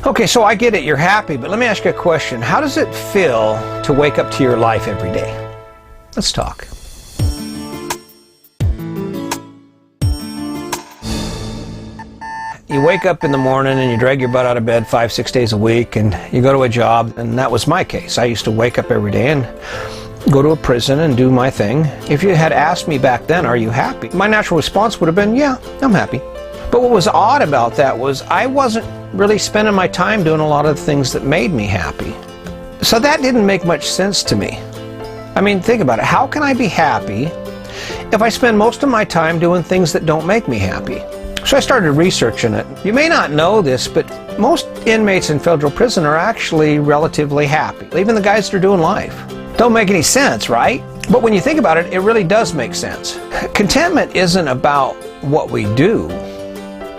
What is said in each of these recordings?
Okay, so I get it, you're happy, but let me ask you a question. How does it feel to wake up to your life every day? Let's talk. You wake up in the morning and you drag your butt out of bed 5-6 days a week and you go to a job, and that was my case. I used to wake up every day and go to a prison and do my thing. If you had asked me back then, are you happy? My natural response would have been, yeah, I'm happy. But what was odd about that was I wasn't really spending my time doing a lot of the things that made me happy. So that didn't make much sense to me. I mean, think about it. How can I be happy if I spend most of my time doing things that don't make me happy? So I started researching it. You may not know this, but most inmates in federal prison are actually relatively happy. Even the guys that are doing life. Don't make any sense, right? But when you think about it, it really does make sense. Contentment isn't about what we do.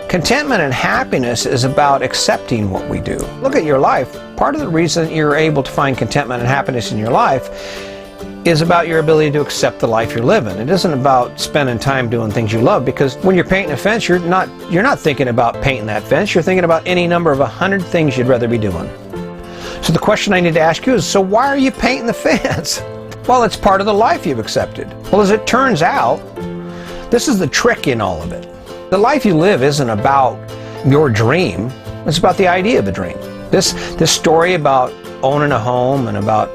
Contentment and happiness is about accepting what we do. Look at your life. Part of the reason you're able to find contentment and happiness in your life is about your ability to accept the life you're living. It isn't about spending time doing things you love, because when you're painting a fence, you're not thinking about painting that fence. You're thinking about any number of 100 things you'd rather be doing. So the question I need to ask you is, so why are you painting the fence? Well, it's part of the life you've accepted. Well, as it turns out, this is the trick in all of it. The life you live isn't about your dream. It's about the idea of a dream. This story about owning a home and about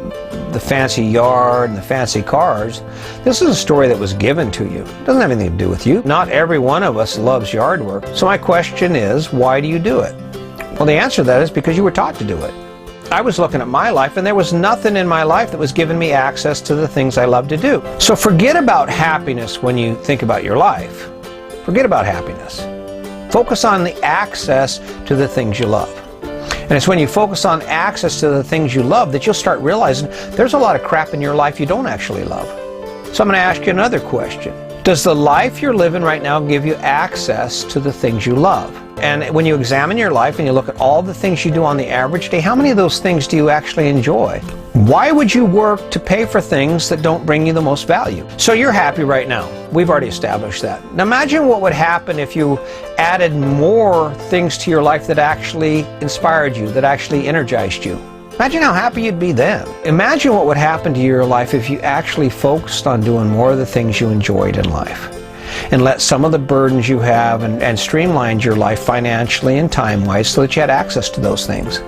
the fancy yard and the fancy cars, this is a story that was given to you. It doesn't have anything to do with you. Not every one of us loves yard work. So my question is, why do you do it? Well, the answer to that is because you were taught to do it. I was looking at my life, and there was nothing in my life that was giving me access to the things I love to do. So forget about happiness when you think about your life. Forget about happiness. Focus on the access to the things you love. And it's when you focus on access to the things you love that you'll start realizing there's a lot of crap in your life you don't actually love. So I'm going to ask you another question. Does the life you're living right now give you access to the things you love? And when you examine your life and you look at all the things you do on the average day, how many of those things do you actually enjoy? Why would you work to pay for things that don't bring you the most value? So you're happy right now. We've already established that. Now imagine what would happen if you added more things to your life that actually inspired you, that actually energized you. Imagine how happy you'd be then. Imagine what would happen to your life if you actually focused on doing more of the things you enjoyed in life, and let some of the burdens you have and streamlined your life financially and time-wise so that you had access to those things.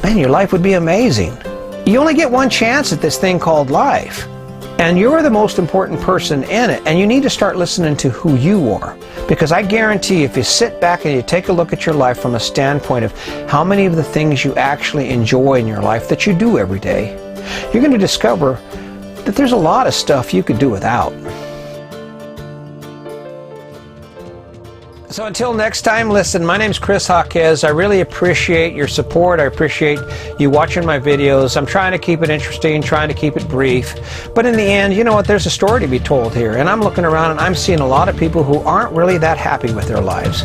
Man, your life would be amazing. You only get one chance at this thing called life. And you're the most important person in it, and you need to start listening to who you are. Because I guarantee if you sit back and you take a look at your life from a standpoint of how many of the things you actually enjoy in your life that you do every day, you're going to discover that there's a lot of stuff you could do without. So until next time, listen, my name's Chris Jaquez. I really appreciate your support. I appreciate you watching my videos. I'm trying to keep it interesting, trying to keep it brief. But in the end, you know what, there's a story to be told here. And I'm looking around and I'm seeing a lot of people who aren't really that happy with their lives.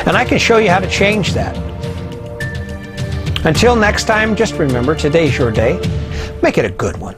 And I can show you how to change that. Until next time, just remember, today's your day. Make it a good one.